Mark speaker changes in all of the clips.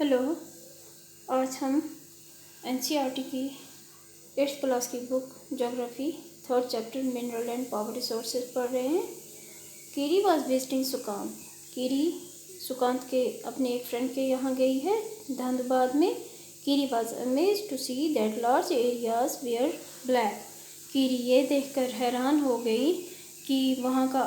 Speaker 1: Hello. आज हम NCERT की 8th क्लास की book geography 3rd chapter mineral and power resources पढ़ रहे हैं। कीरी वॉज विजिटिंग सुकांत। कीरी सुकांत के अपने एक फ्रेंड के यहाँ गई है धनबाद में। Kiri was amazed to see that large areas where black. Kiri ये देखकर हैरान हो गई कि वहाँ का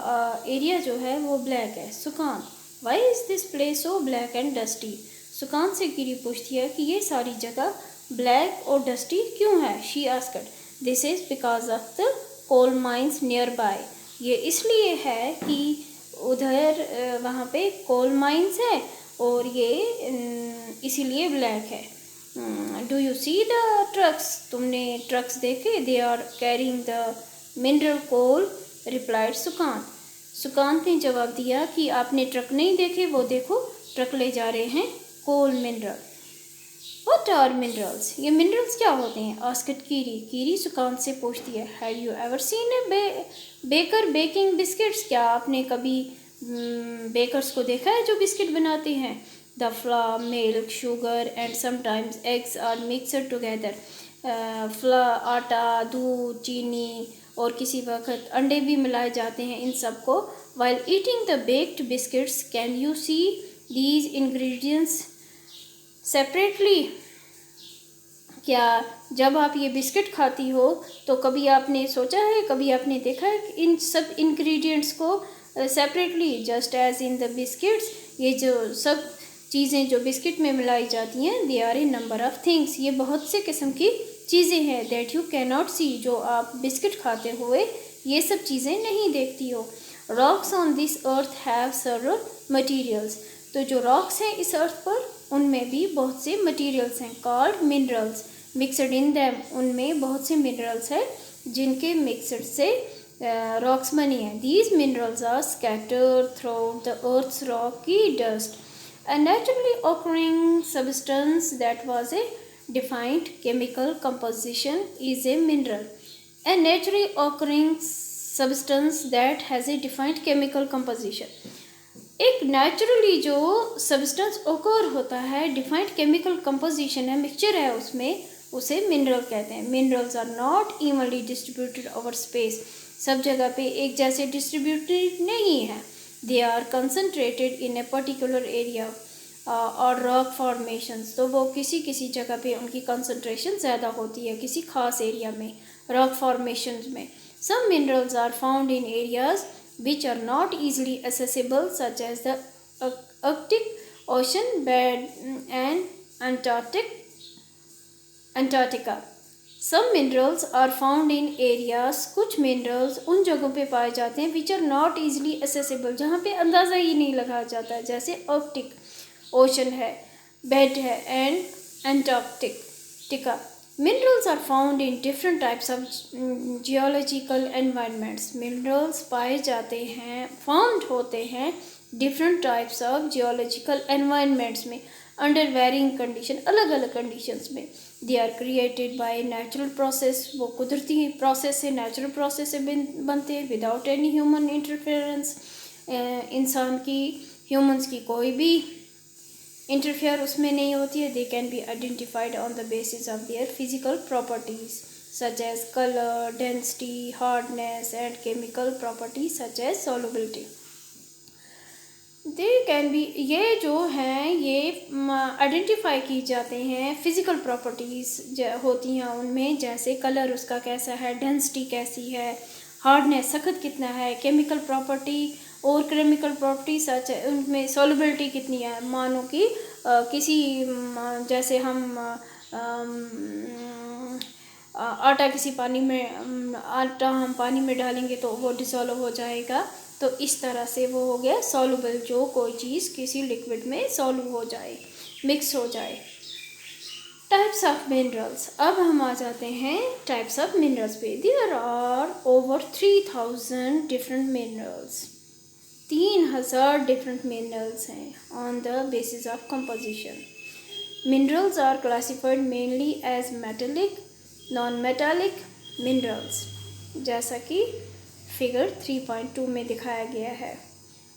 Speaker 1: एरिया जो है वो ब्लैक है। Sukant, why is this place so black and dusty. Sukant से कीरी पूछती है कि ये सारी जगह ब्लैक और डस्टी क्यों है। She asked, this is because of the coal mines nearby. ये इसलिए है कि उधर वहाँ पे कोल माइंस है और ये इसीलिए ब्लैक है। Do you see the trucks, तुमने ट्रक्स देखे? They are carrying the mineral coal, replied Sukant. Sukant ने जवाब दिया कि आपने ट्रक नहीं देखे, वो देखो ट्रक ले जा रहे हैं coal mineral. What are minerals? ये मिनरल्स क्या होते हैं? आस्क्ड कीरी। कीरी सुकांत से पूछती है, Have you ever seen a baker baking biscuits? क्या आपने कभी बेकर्स को देखा है जो बिस्किट बनाते हैं? The flour, milk, sugar and sometimes eggs are mixed together. आटा, दूध, चीनी और किसी वक्त अंडे भी मिलाए जाते हैं इन सबको। While eating the baked biscuits, can you see these ingredients separately? क्या जब आप ये बिस्किट खाती हो तो कभी आपने सोचा है, कभी आपने देखा है इन सब इंग्रेडिएंट्स को separately? Just as in the biscuits, ये जो सब चीज़ें जो बिस्किट में मिलाई जाती हैं, they are a number of things, ये बहुत से किस्म की चीज़ें हैं। That you can not see, जो आप बिस्किट खाते हुए ये सब चीज़ें नहीं देखती हो। Rocks on this earth have several materials, तो जो रॉक्स हैं इस अर्थ पर उनमें भी बहुत से मटेरियल्स हैं, called minerals. Mixed in them, उनमें बहुत से मिनरल्स हैं जिनके मिक्सड से रॉक्स बनी हैं। These minerals are scattered through the earth's rocky dust. A naturally occurring substance that was a defined chemical composition is a mineral. A naturally occurring substance that has a defined chemical composition. एक naturally जो substance occur होता है, defined chemical composition है, mixture है उसमें, उसे mineral कहते हैं। Minerals are not evenly distributed over space, सब जगह पे एक जैसे डिस्ट्रीब्यूटेड नहीं है। They are concentrated in a particular area और रॉक फॉर्मेशंस, तो वो किसी किसी जगह पे उनकी कंसनट्रेशन ज़्यादा होती है किसी खास एरिया में, रॉक फॉर्मेशंस में। Some minerals are found in areas which are not easily accessible, such as the Arctic Ocean bed and Antarctica. Some minerals are found in areas, कुछ minerals उन जगहों पे पाए जाते हैं which are not easily accessible, जहाँ पे अंदाज़ा ही नहीं लगाया जाता है, जैसे Arctic Ocean है, bed है and Antarctica. Minerals are found in different types of geological environments. Minerals पाए जाते हैं, formed होते हैं different types of geological environments में, under varying condition, अलग अलग conditions में। They are created by natural process, वो कुदरती process से, natural process से बनते हैं, without any human interference, इंसान की, humans की कोई भी इंटरफेयर उसमें नहीं होती है। They can be identified on the basis of their physical properties such as colour, density, hardness and chemical properties such as solubility. They can be, ये जो हैं ये आइडेंटिफाई की जाते हैं, फिजिकल प्रॉपर्टीज़ होती हैं उनमें, जैसे कलर उसका कैसा है, डेंसिटी कैसी है, हार्डनेस सख्त कितना है, केमिकल प्रॉपर्टी और केमिकल प्रॉपर्टी सच है उनमें सॉल्युबिलिटी कितनी है। मानो कि किसी जैसे हम आटा किसी पानी में, आटा हम पानी में डालेंगे तो वो डिसॉल्व हो जाएगा, तो इस तरह से वो हो गया सॉल्युबल, जो कोई चीज़ किसी लिक्विड में सॉल्व हो जाए, मिक्स हो जाए। टाइप्स ऑफ मिनरल्स, अब हम आ जाते हैं टाइप्स ऑफ मिनरल्स पे। There are over 3000 different minerals, 3000 different minerals हैं on the basis of composition. Minerals are classified mainly as metallic, non metallic minerals, जैसा कि फिगर 3.2 में दिखाया गया है।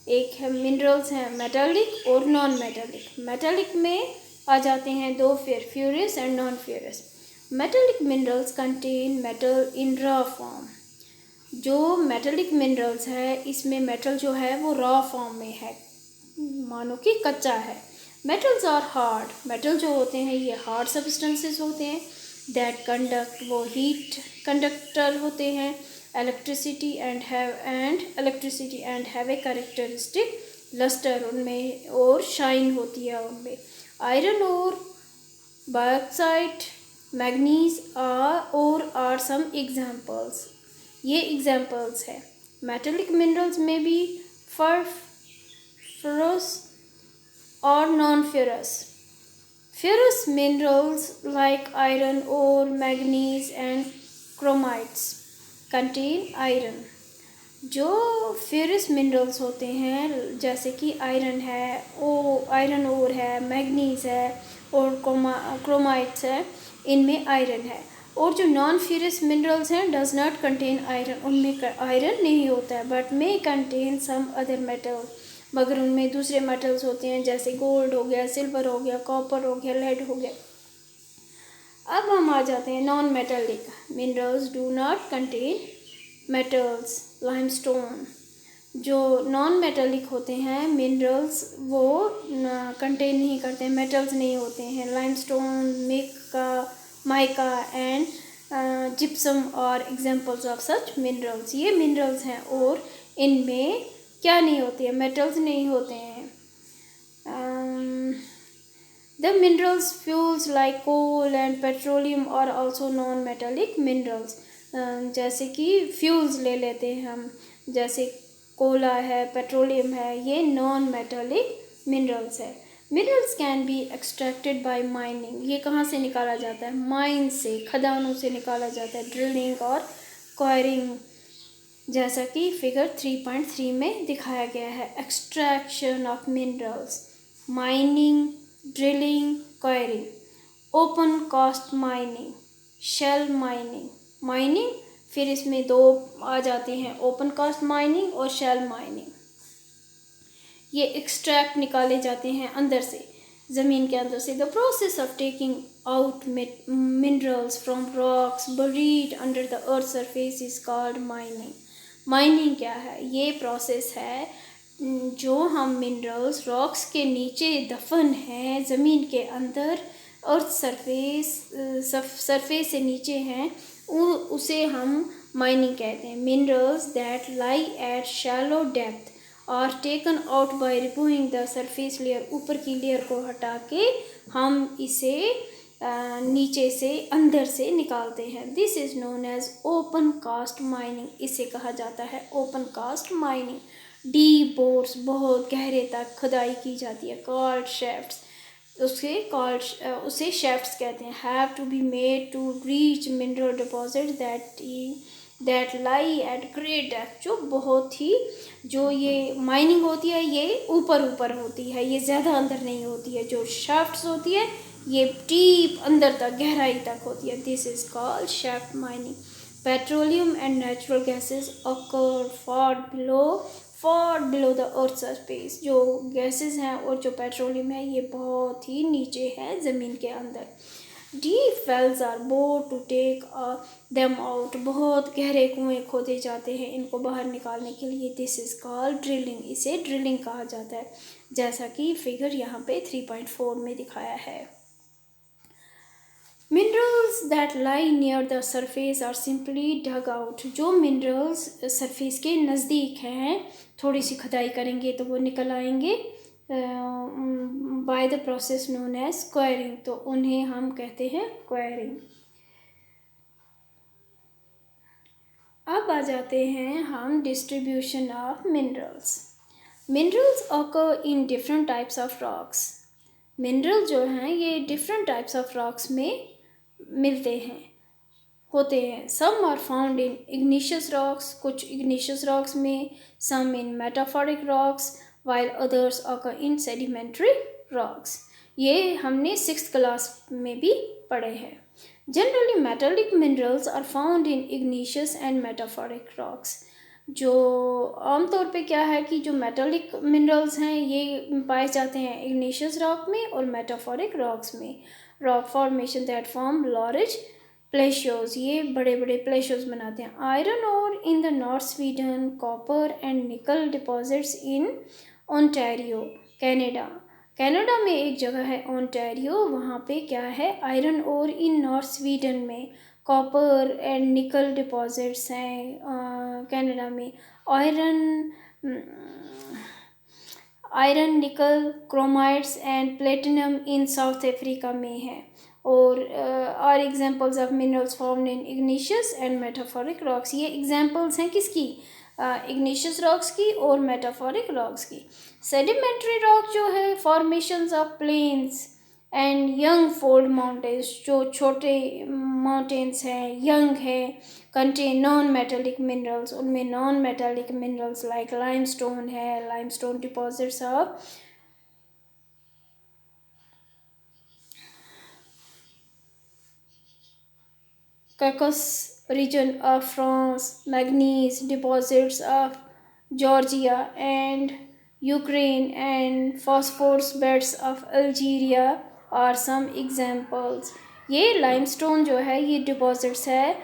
Speaker 1: एक है मिनरल्स हैं मेटालिक और नॉन मेटालिक। मेटालिक में आ जाते हैं दो फिर, ferrous and non ferrous. Metallic minerals contain metal in raw form. जो मेटेलिक मिनरल्स है इसमें मेटल जो है वो रॉ फॉर्म में है, मानो कि कच्चा है। मेटल्स आर हार्ड, मेटल जो होते हैं ये हार्ड सब्सटेंसेस होते हैं। दैट कंडक्ट, वो हीट कंडक्टर होते हैं। Electricity and have a characteristic lustre, उनमें और शाइन होती है उनमें। आयरन और बॉक्साइट, मैग्नीज और आर सम एग्जाम्पल्स, ये एग्जाम्पल्स है। मेटेलिक मिनरल्स में भी ferrous or non-ferrous. Ferrous minerals like iron ore, manganese and chromites contain iron. जो फेरस मिनरल्स होते हैं जैसे कि आयरन है, आयरन ओर है, मैग्नीज है और क्रोमाइट्स है, इनमें आयरन है। और जो नॉन फेरस मिनरल्स हैं डज नॉट कंटेन आयरन, उनमें आयरन नहीं होता है, but may contain some other metal, मगर उनमें दूसरे मेटल्स होते हैं जैसे गोल्ड हो गया, सिल्वर हो गया, कॉपर हो गया, लेड हो गया। अब हम आ जाते हैं non metallic minerals do not contain metals. Limestone, जो नॉन मेटेलिक होते हैं मिनरल्स वो कंटेन नहीं करते हैं, मेटल्स नहीं होते हैं। लाइमस्टोन, माइका एंड जिप्सम और एग्जांपल्स ऑफ सच मिनरल्स, ये मिनरल्स हैं और इनमें क्या नहीं होती है, मेटल्स नहीं होते हैं। The minerals fuels like coal and petroleum are also non-metallic minerals. जैसे कि फ्यूल्स ले लेते हैं हम, जैसे कोला है, पेट्रोलियम है, ये नॉन मेटेलिक मिनरल्स है। Minerals can be extracted bye mining, ये कहाँ से निकाला जाता है, माइन से, खदानों से निकाला जाता है। ड्रिलिंग और क्वायरिंग, जैसा कि फिगर 3.3 में दिखाया गया है। Extraction of minerals, mining, drilling, quarrying. Open cast mining, shell mining. Mining फिर इसमें दो आ जाते हैं, ओपन कास्ट माइनिंग और शेल माइनिंग। ये एक्सट्रैक्ट निकाले जाते हैं अंदर से, ज़मीन के अंदर से। The process of taking out minerals from rocks buried under the earth surface is called mining. Mining क्या है, ये प्रोसेस है जो हम मिनरल्स रॉक्स के नीचे दफन हैं, ज़मीन के अंदर अर्थ सरफेस से नीचे हैं, उसे हम माइनिंग कहते हैं। Minerals that lie at shallow depth और taken out by removing the surface layer, ऊपर की लेयर को हटा के हम इसे नीचे से अंदर से निकालते हैं। This is known as open cast mining, इसे कहा जाता है open cast mining. Deep bores, बहुत गहरे तक खुदाई की जाती है। कॉल्ड शेफ्ट्स, उसे शेफ्ट्स कहते हैं। Have to be made to reach mineral deposit that lie at great depth, जो बहुत ही, जो ये माइनिंग होती है ये ऊपर होती है, ये ज़्यादा अंदर नहीं होती है। जो शेफ्ट्स होती है ये डीप अंदर तक, गहराई तक होती है। This is called shaft mining. Petroleum and natural gases occur far below the earth surface, जो गैसेस हैं और जो पेट्रोलियम है ये बहुत ही नीचे है ज़मीन के अंदर। Deep wells are bored to take them out, बहुत गहरे कुएँ खोदे जाते हैं इनको बाहर निकालने के लिए। दिस इज़ कॉल्ड ड्रिलिंग, इसे ड्रिलिंग कहा जाता है, जैसा कि फिगर यहाँ पे 3.4 में दिखाया है। Minerals that lie near the surface are simply dug out, जो मिनरल्स सरफेस के नज़दीक हैं, थोड़ी सी खुदाई करेंगे तो वो निकल आएंगे by the process known as quarrying, तो उन्हें हम कहते हैं क्वायरिंग। अब आ जाते हैं हम distribution of minerals. Minerals occur in different types of rocks, mineral जो हैं ये डिफरेंट टाइप्स ऑफ रॉक्स में मिलते हैं, होते हैं। Some are found in igneous rocks, कुछ इग्निशियस रॉक्स में, some in metaphoric rocks, while others occur in sedimentary rocks. ये हमने 6th क्लास में भी पढ़े हैं। Generally metallic minerals are found in igneous and metaphoric rocks. जो आमतौर पे क्या है कि जो मेटालिक मिनरल्स हैं ये पाए जाते हैं इग्नेशियस रॉक में और मेटाफोरिक रॉक्स में। Rock formation that form large प्लेशियोज, ये बड़े बड़े प्लेशियोज बनाते हैं। Iron ore in the north Sweden, copper and nickel deposits in Ontario Canada. Canada में एक जगह है ओंटारियो, वहाँ पे क्या है iron ore in north Sweden में कॉपर एंड निकल डिपॉजिट्स हैं कनाडा में। Iron iron nickel chromides and platinum in South Africa में है। और are examples of minerals found in igneous and metaphoric rocks. ये एग्जांपल्स हैं किसकी, इग्निशियस रॉक्स की और मेटाफोरिक रॉक्स की। सेडिमेंट्री रॉक जो है formations of plains and young fold mountains, जो छोटे माउंटेन्स हैं यंग है, कंटेन नॉन मेटालिक मिनरल्स। उनमें non metallic minerals like limestone है, limestone deposits of Caucasus region of France, manganese deposits of Georgia and Ukraine, and phosphorus beds of Algeria are some examples. ये limestone जो है ये deposits है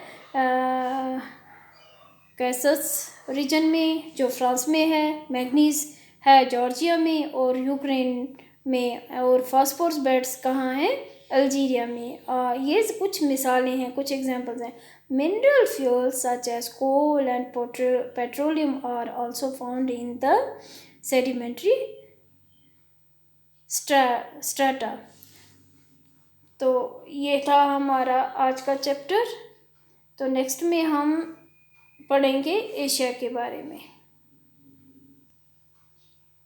Speaker 1: cases reason में जो France में है, मैग्नीज है जॉर्जिया में और यूक्रेन में, और फॉस्फोरस बेड्स कहाँ हैं, अल्जीरिया में। ये कुछ मिसालें हैं, कुछ एग्जांपल्स हैं। Mineral fuels such as coal and petroleum are also found in the sedimentary strata. तो ये था हमारा आज का चैप्टर। तो नेक्स्ट में हम पढ़ेंगे एशिया के बारे में।